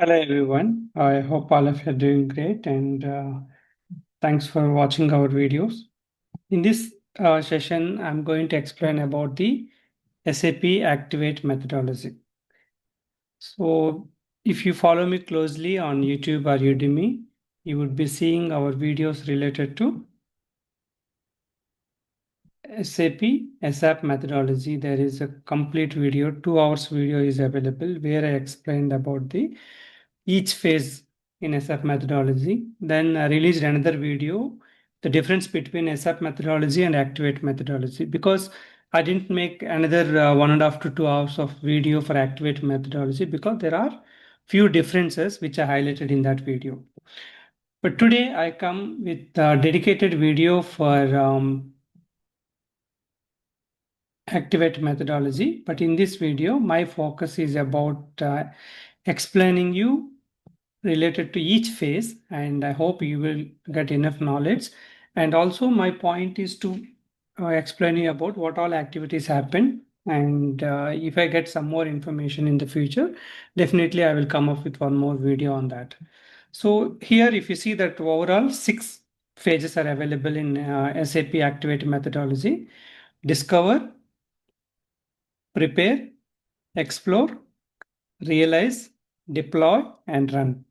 Hello everyone. I hope all of you are doing great and thanks for watching our videos. In this session, I'm going to explain about the SAP Activate methodology. So if you follow me closely on YouTube or Udemy, you would be seeing our videos related to SAP methodology. There is a complete video, 2 hours video is available where I explained about the each phase in SAP methodology. Then I released another video, the difference between SAP methodology and Activate methodology, because I didn't make another 1.5 to 2 hours of video for Activate methodology because there are few differences which I highlighted in that video. But today I come with a dedicated video for Activate methodology. But in this video, my focus is about explaining you related to each phase, and I hope you will get enough knowledge. And also my point is to explain you about what all activities happen, and if I get some more information in the future, definitely I will come up with one more video on that. So here if you see that overall 6 phases are available in SAP Activate methodology: discover, prepare, explore, realize, deploy, and run.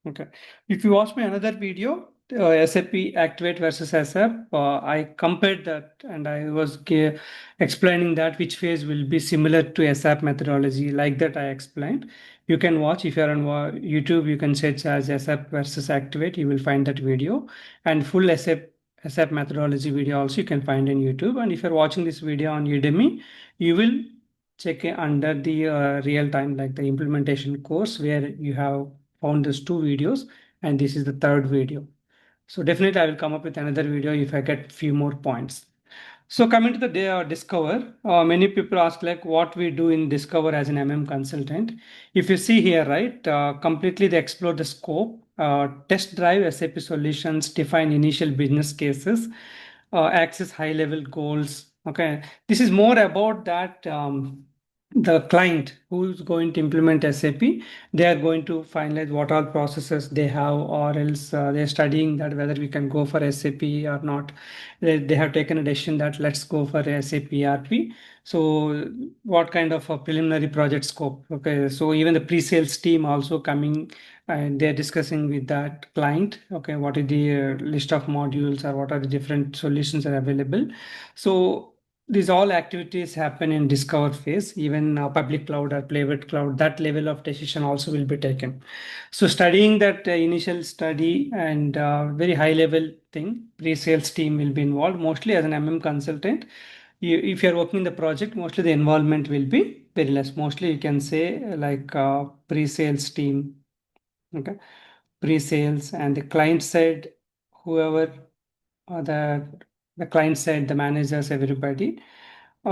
Okay. If you watch my another video, SAP Activate versus SAP, I compared that and I was explaining that which phase will be similar to SAP methodology. Like that, I explained. You can watch if you're on YouTube. You can search as SAP versus Activate. You will find that video, and full SAP methodology video also you can find in YouTube. And if you're watching this video on Udemy, you will check under the real time, like the implementation course, where you have found these 2 videos, and this is the third video. So definitely I will come up with another video if I get few more points. So coming to the day discover, many people ask like what we do in discover as an MM consultant. If you see here, right, completely they explore the scope, test drive SAP solutions, define initial business cases, access high level goals. Okay, this is more about that the client who is going to implement SAP, they are going to finalize what all processes they have, or else they're studying that whether we can go for SAP or not. They have taken a decision that let's go for SAP ERP. So what kind of a preliminary project scope? Okay, so even the pre-sales team also coming and they're discussing with that client. Okay, what is the list of modules or what are the different solutions are available. So these all activities happen in discover phase. Even public cloud or private cloud, that level of decision also will be taken. So studying that initial study and very high level thing, pre-sales team will be involved mostly as an MM consultant. If you're working in the project, mostly the involvement will be very less. Mostly you can say like pre-sales team. Okay, pre-sales and the client side, whoever the client side, the managers, everybody.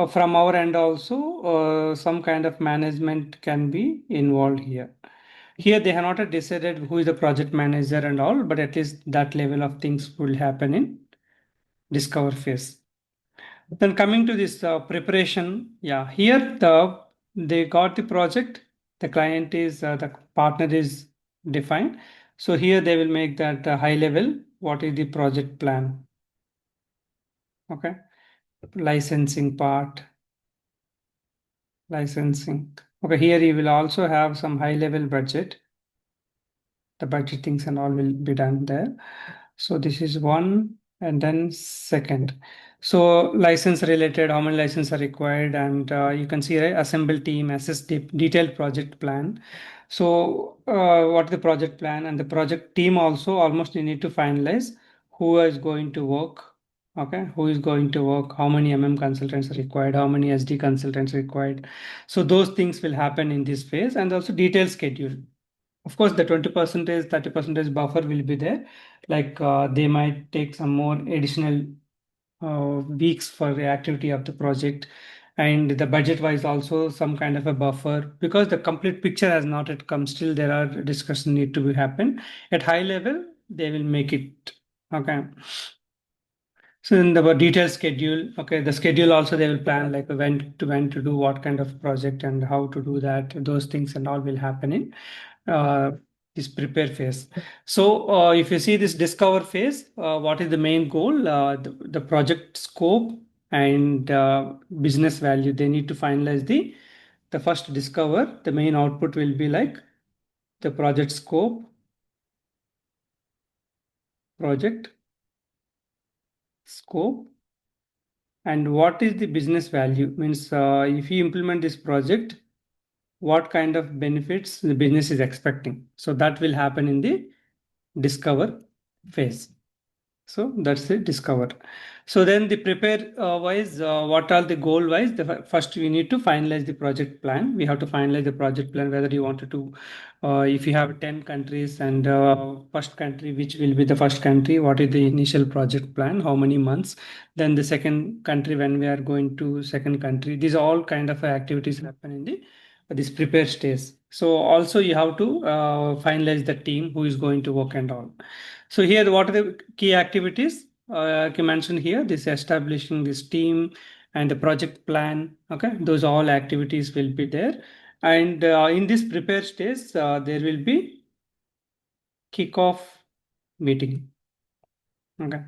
From our end also, some kind of management can be involved here. Here they have not yet decided who is the project manager and all, but at least that level of things will happen in discover phase. Then coming to this preparation, yeah, here they got the project, the client is the partner is defined. So here they will make that high level. What is the project plan? Okay, licensing part, licensing. Okay, here you will also have some high level budget. The budget things and all will be done there. So this is one, and then second. So license related, how many licenses are required, and you can see right, assemble team, assess detailed project plan. So what is the project plan and the project team also almost you need to finalize who is going to work. Okay, who is going to work, how many MM consultants are required, how many SD consultants are required. So those things will happen in this phase, and also detailed schedule. Of course, the 20%, 30% buffer will be there. Like they might take some more additional weeks for the activity of the project, and the budget wise also some kind of a buffer, because the complete picture has not yet come. Still, there are discussion need to be happen at high level. They will make it. Okay. So in the detailed schedule, okay, the schedule also they will plan like when to do what kind of project and how to do that. Those things and all will happen in this prepare phase. So if you see this discover phase, what is the main goal? The project scope and business value. They need to finalize the first discover. The main output will be like the project project scope, and what is the business value means if you implement this project, what kind of benefits the business is expecting. So that will happen in the discover phase. So that's the discover. So then the prepare wise, what are the goal wise? First we need to finalize the project plan. We have to finalize the project plan, whether you wanted to, if you have 10 countries and first country, which will be the first country, what is the initial project plan, how many months, then the second country, when we are going to second country, these all kind of activities happen in the this prepare stage. So also you have to finalize the team who is going to work and all. So here, what are the key activities? I mentioned here, this establishing this team and the project plan. Okay, those all activities will be there. And in this prepare stage, there will be kickoff meeting. Okay.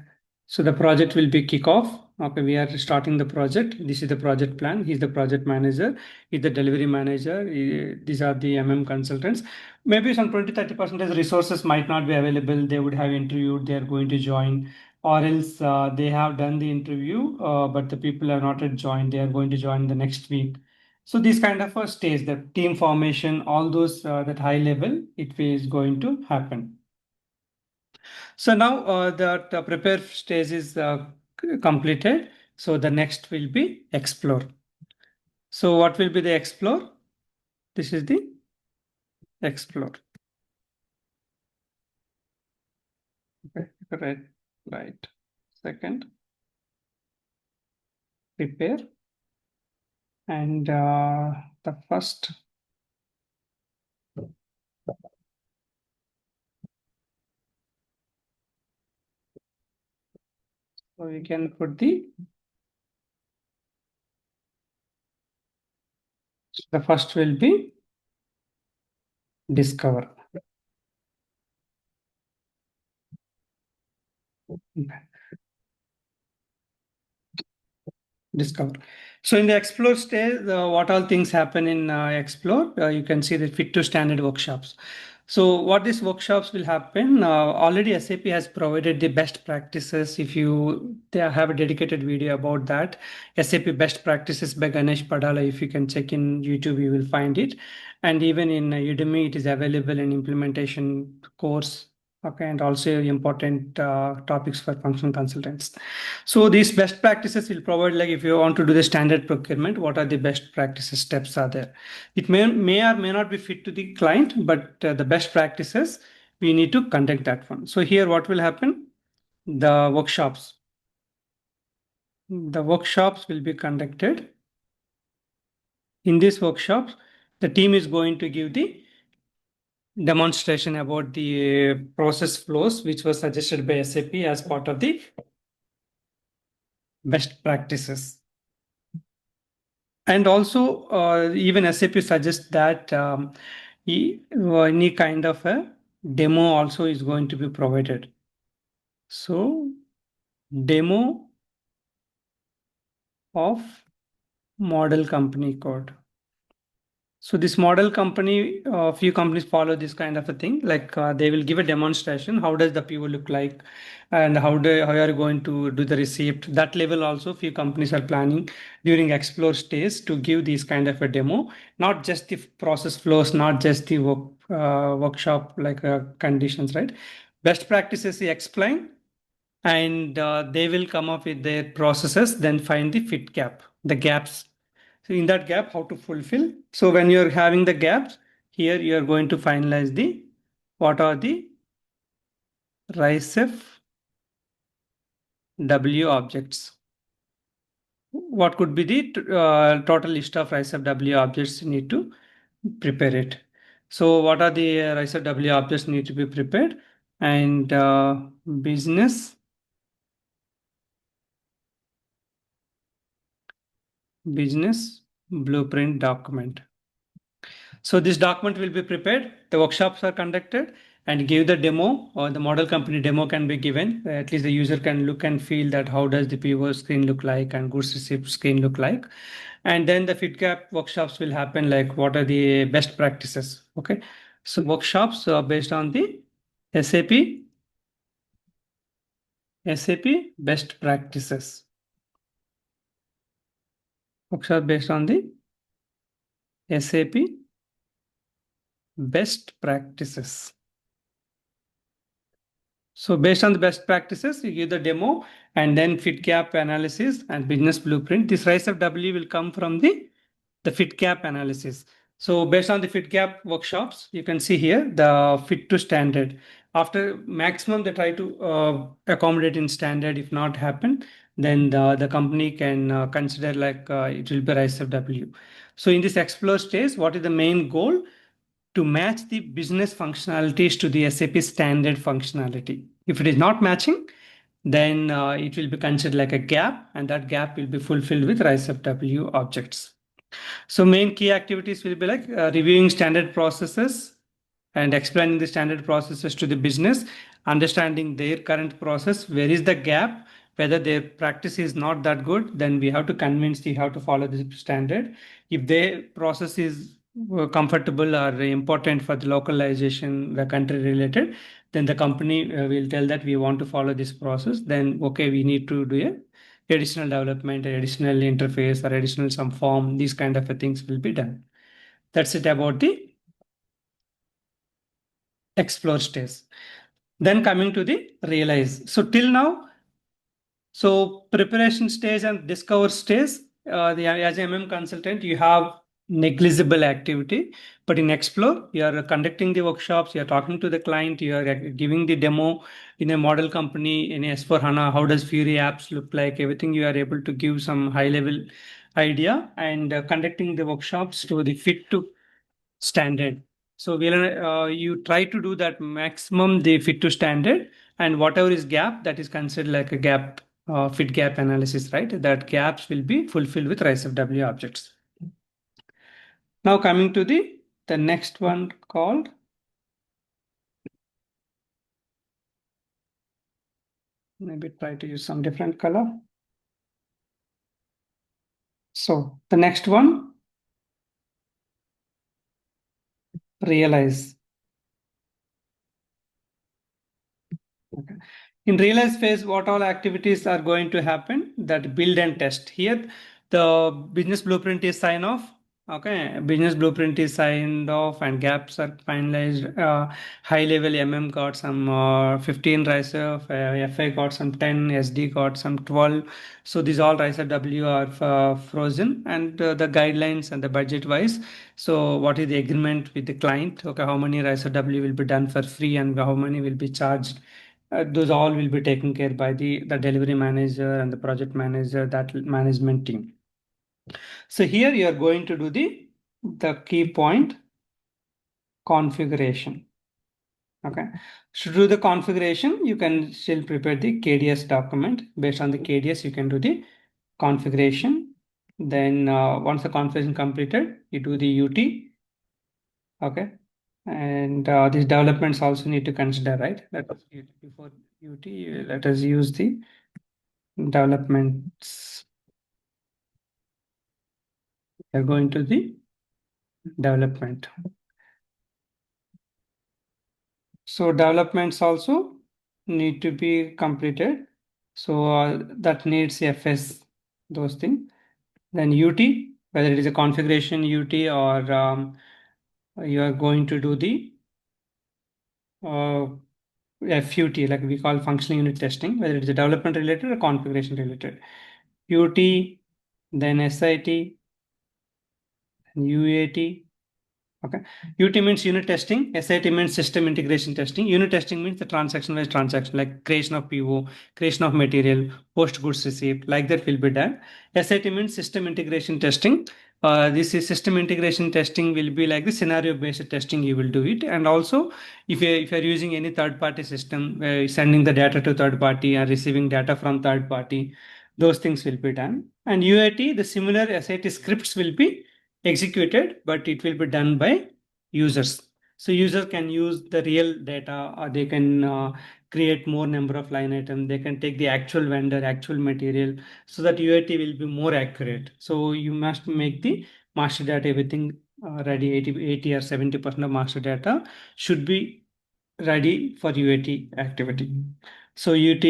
So the project will be kickoff. Okay, we are starting the project. This is the project plan. He's the project manager. He's the delivery manager. These are the MM consultants. Maybe some 20-30% resources might not be available. They would have interviewed. They are going to join, or else they have done the interview, but the people are not yet joined. They are going to join the next week. So this kind of a stage, the team formation, all those that high level, it is going to happen. So now that prepare stage is completed. So the next will be explore. So what will be the explore? This is the explore. Okay, right, right. Second, prepare, and the first. So we can put the first will be discover. Discover. So in the explore stage, what all things happen in explore? You can see the fit to standard workshops. So what these workshops will happen? Already SAP has provided the best practices. If you they have a dedicated video about that, SAP best practices by Ganesh Padala. If you can check in YouTube, you will find it. And even in Udemy, it is available in implementation course. Okay, and also important topics for functional consultants. So these best practices will provide, like if you want to do the standard procurement, what are the best practices steps are there? It may or may not be fit to the client, but the best practices, we need to conduct that one. So here what will happen? The workshops. The workshops will be conducted. In these workshops, the team is going to give the demonstration about the process flows, which was suggested by SAP as part of the best practices. And also, even SAP suggests that any kind of a demo also is going to be provided. So, demo of model company code. So this model company, few companies follow this kind of a thing. Like they will give a demonstration. How does the PO look like, and how are you going to do the receipt? That level also, few companies are planning during explore stage to give these kind of a demo. Not just the process flows, not just the workshop like conditions, right? Best practices they explain, and they will come up with their processes. Then find the fit gap, the gaps. So in that gap, how to fulfill. So when you're having the gaps, here you're going to finalize the what are the RISEF W objects. What could be the total list of RISEF W objects you need to prepare it. So what are the RISEF W objects need to be prepared, and business blueprint document. So this document will be prepared, the workshops are conducted, and give the demo, or the model company demo can be given. At least the user can look and feel that how does the PO screen look like and goods receipt screen look like. And then the fit gap workshops will happen, like what are the best practices. Okay. So workshops based on the SAP best practices. Workshop based on the SAP best practices. So based on the best practices, you give the demo and then fit gap analysis and business blueprint. This rise of W will come from the fit gap analysis. So based on the fit gap workshops, you can see here the fit to standard. After maximum, they try to accommodate in standard. If not happen, then the company can consider like it will be rise of W. So in this explore stage, what is the main goal? To match the business functionalities to the SAP standard functionality. If it is not matching, then it will be considered like a gap, and that gap will be fulfilled with rise of W objects. So main key activities will be like reviewing standard processes and explaining the standard processes to the business, understanding their current process, where is the gap, whether their practice is not that good, then we have to convince you how to follow this standard. If their process is comfortable or important for the localization, the country related, then the company will tell that we want to follow this process. Then, okay, we need to do a additional development, additional interface, or additional some form. These kind of things will be done. That's it about the explore stage. Then coming to the realize. So till now, so preparation stage and discover stage, as an MM consultant, you have negligible activity. But in explore, you are conducting the workshops, you are talking to the client, you are giving the demo in a model company in S4 HANA. How does Fury apps look like? Everything you are able to give some high level idea, and conducting the workshops to the fit to standard. So you try to do that maximum the fit to standard, and whatever is gap, that is considered like a gap fit gap analysis, right? That gaps will be fulfilled with rise of W objects. Now coming to the next one called maybe try to use some different color. So the next one, realize. Okay. In realize phase, what all activities are going to happen? That build and test. Here, the business blueprint is sign off. Okay, business blueprint is signed off and gaps are finalized. High level MM got some 15 riser, FI got some 10, SD got some 12. So these all riser W are frozen, and the guidelines and the budget wise. So what is the agreement with the client? Okay, how many riser W will be done for free and how many will be charged? Those all will be taken care by the delivery manager and the project manager, that management team. So here you are going to do the key point configuration. Okay. To do the configuration, you can still prepare the KDS document. Based on the KDS, you can do the configuration. Then once the configuration completed, you do the UT. Okay. And these developments also need to consider, right? Before UT, let us use the developments. We are going to the development. So developments also need to be completed. So that needs FS, those things. Then UT, whether it is a configuration UT or you are going to do the uh, FUT, like we call functional unit testing, whether it is a development related or configuration related. UT, then SIT, UAT. Okay. UT means unit testing. SIT means system integration testing. Unit testing means the transaction-wise transaction, like creation of PO, creation of material, post goods receipt, like that will be done. SIT means system integration testing. This is system integration testing will be like the scenario-based testing. You will do it, and also if you're using any third-party system, sending the data to third party and receiving data from third party, those things will be done. And UAT, the similar SIT scripts will be executed, but it will be done by users. So user can use the real data, or they can create more number of line items. They can take the actual vendor, actual material, so that UAT will be more accurate. So you must make the master data everything ready. 80 or 70% of master data should be ready for UAT activity. So UT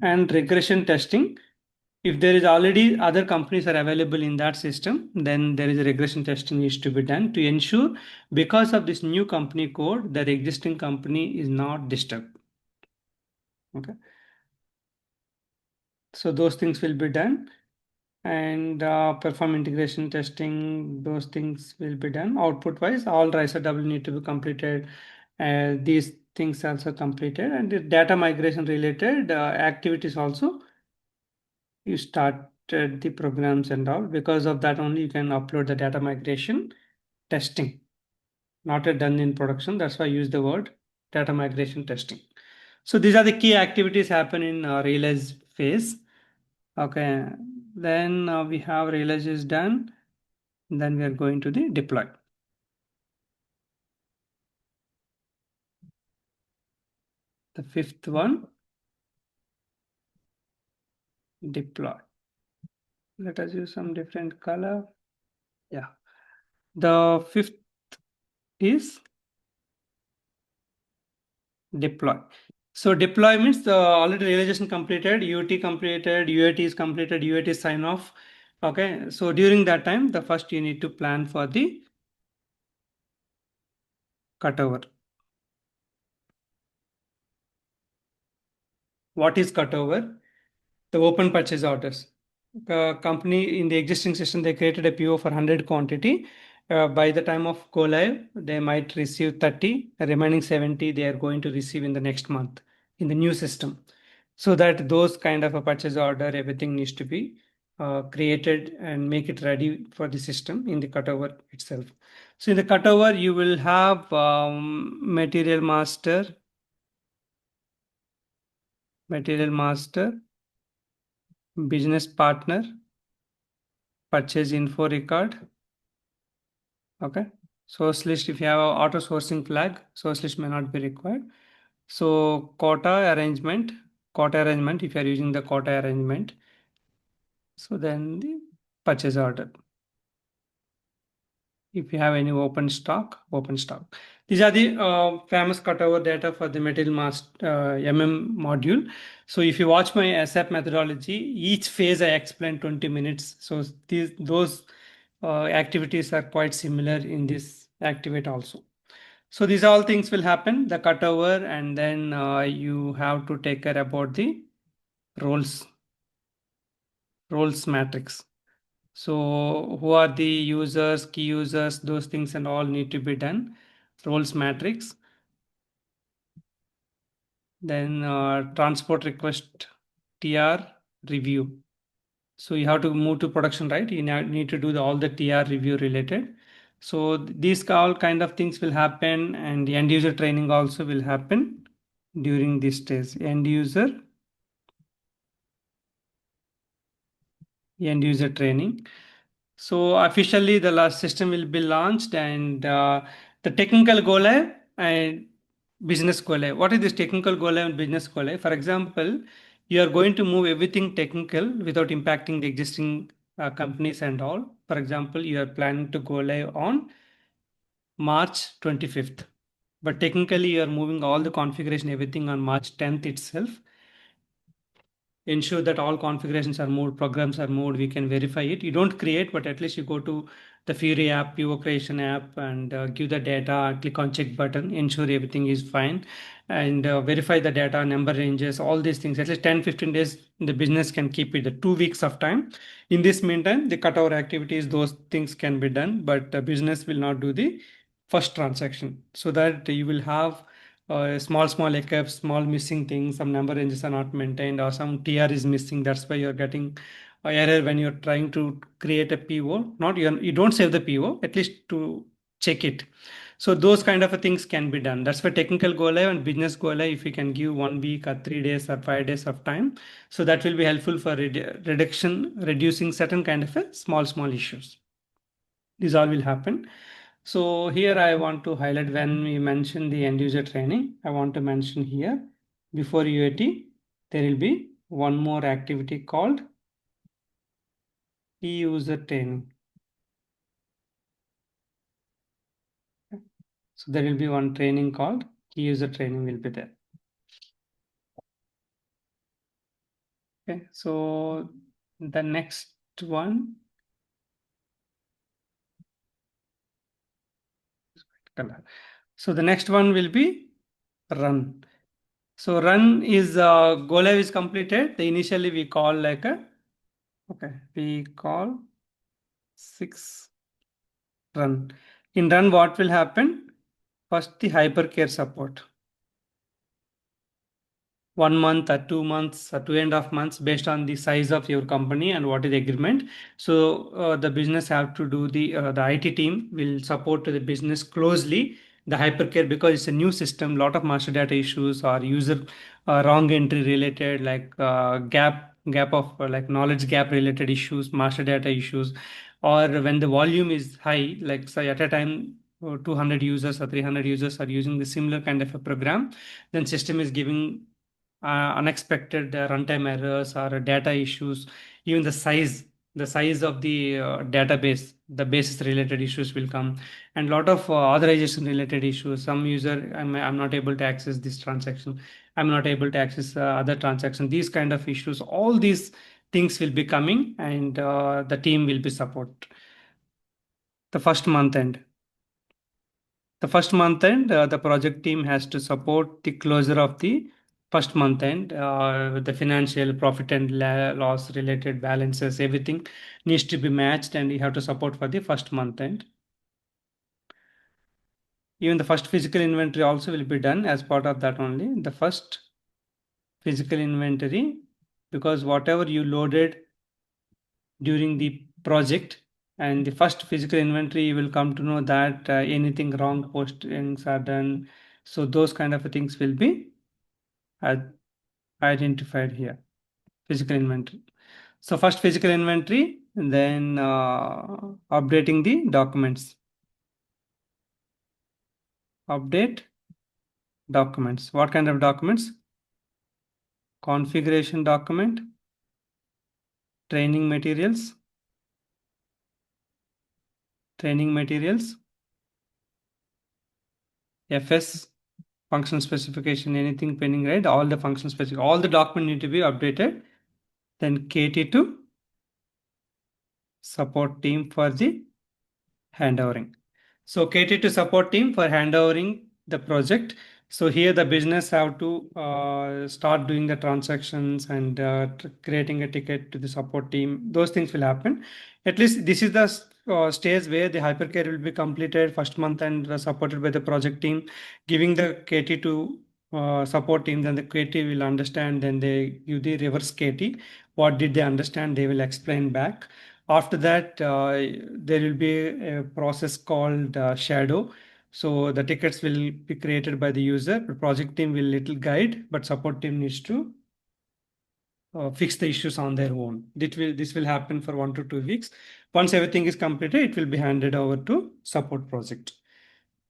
and regression testing, if there is already other companies are available in that system, then there is a regression testing needs to be done to ensure, because of this new company code, that existing company is not disturbed. Okay, so those things will be done, and perform integration testing. Those things will be done. Output wise, all RISA W need to be completed. These things also completed, and the data migration related activities also, you started the programs and all. Because of that only you can upload the data migration testing, not yet done in production. That's why I use the word data migration testing. So these are the key activities happen in realize phase. Okay, then we have realize is done. Then we are going to the deploy. The fifth one, deploy. Let us use some different color. Yeah, the fifth is deploy. So deploy means the already realization completed, UT completed, UAT is completed, UAT is sign off. Okay, so during that time, the first you need to plan for the cutover. What is cutover? The open purchase orders. Company in the existing system, they created a PO for 100 quantity. By the time of go live, they might receive 30, the remaining 70 they are going to receive in the next month in the new system. So that those kind of a purchase order, everything needs to be created and make it ready for the system in the cutover itself. So in the cutover, you will have material master, business partner, purchase info record. Okay. Source list, if you have a auto sourcing flag, source list may not be required. So quota arrangement, if you are using the quota arrangement. So then the purchase order. If you have any open stock. These are the famous cutover data for the material mass MM module. So if you watch my SAP methodology, each phase I explained 20 minutes. So those activities are quite similar in this Activate also. So these all things will happen, the cutover, and then you have to take care about the roles matrix. So who are the users, key users, those things and all need to be done. Roles matrix. Then transport request TR review. So you have to move to production, right? You need to do all the TR review related. So these all kind of things will happen, and the end user training also will happen during this stage. End user training. So officially the last system will be launched, and the technical go live and business go live. What is this technical go live and business go live? For example, you are going to move everything technical without impacting the existing companies and all. For example, you are planning to go live on March 25th, but technically you are moving all the configuration, everything on March 10th itself. Ensure that all configurations are moved, programs are moved, we can verify it. You don't create, but at least you go to the Fury app, PO creation app, and give the data, click on check button, ensure everything is fine, and verify the data, number ranges, all these things. At least 10-15 days, the business can keep it, the 2 weeks of time. In this meantime, the cutover activities, those things can be done, but the business will not do the first transaction, so that you will have small hiccups, small missing things, some number ranges are not maintained, or some TR is missing. That's why you're getting error when you're trying to create a PO. Not you don't save the PO, at least to check it. So those kind of things can be done. That's why technical go live and business go live, if you can give 1 week or 3 days or 5 days of time, so that will be helpful for reducing certain kind of small issues. These all will happen. So here I want to highlight when we mention the end user training, I want to mention here before UAT, there will be one more activity called key user training. So there will be one training called key user training will be there. Okay, so the next one, so the next one will be run. So run is go live is completed. The initially we call like a we call 6 run. In run, what will happen? First, the hypercare support. 1 month or 2 months or 2.5 months based on the size of your company and what is the agreement. So the business have to do the IT team will support the business closely the hypercare because it's a new system. Lot of master data issues or user wrong entry related like gap of like knowledge gap related issues, master data issues, or when the volume is high, like say at a time 200 users or 300 users are using the similar kind of a program, then system is giving unexpected runtime errors or data issues, even the size of the database, the basis related issues will come, and lot of authorization related issues. Some user, I'm not able to access this transaction, I'm not able to access other transaction, these kind of issues, all these things will be coming, and the team will be support the first month end. The first month end, the project team has to support the closure of the first month end, the financial profit and loss related balances, everything needs to be matched, and you have to support for the first month end. Even the first physical inventory also will be done as part of that only. The first physical inventory, because whatever you loaded during the project and the first physical inventory, you will come to know that anything wrong postings are done. So those kind of things will be identified here. Physical inventory. So first physical inventory, and then updating the documents. Update documents. What kind of documents? Configuration document, training materials, FS, function specification, anything pending, right? All the function specific, all the document need to be updated. Then KT to support team for the handovering. So KT to support team for handovering the project. So here the business have to start doing the transactions and creating a ticket to the support team. Those things will happen. At least this is the stage where the hypercare will be completed first month and supported by the project team, giving the KT to support team. Then the KT will understand. Then they give the reverse KT. What did they understand? They will explain back. After that, there will be a process called shadow. So the tickets will be created by the user. The project team will little guide, but support team needs to fix the issues on their own. This will happen for 1 to 2 weeks. Once everything is completed, it will be handed over to support project.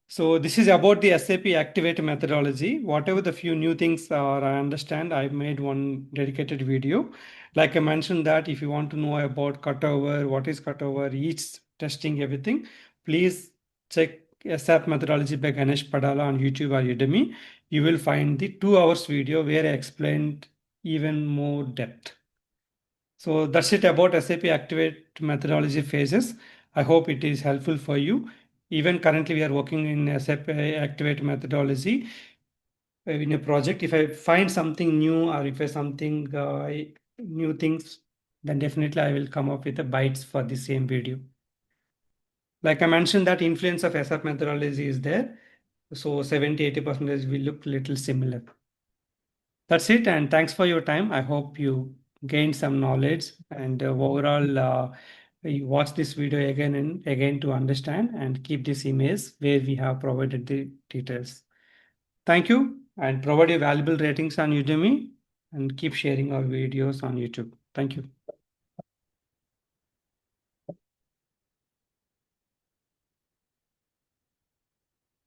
So this is about the SAP Activate methodology. Whatever the few new things are, I understand, I made one dedicated video. Like I mentioned that if you want to know about cutover, what is cutover, each testing, everything, please check SAP methodology by Ganesh Padala on YouTube or Udemy. You will find the 2 hours video where I explained even more depth. So that's it about SAP Activate methodology phases. I hope it is helpful for you. Even currently we are working in SAP Activate methodology in a project. If I find something new or if I something new things, then definitely I will come up with the bytes for the same video. Like I mentioned that influence of SAP methodology is there. So 70-80% will look little similar. That's it, and thanks for your time. I hope you gained some knowledge and overall you watch this video again and again to understand and keep this image where we have provided the details. Thank you, and provide your valuable ratings on Udemy and keep sharing our videos on YouTube. Thank you.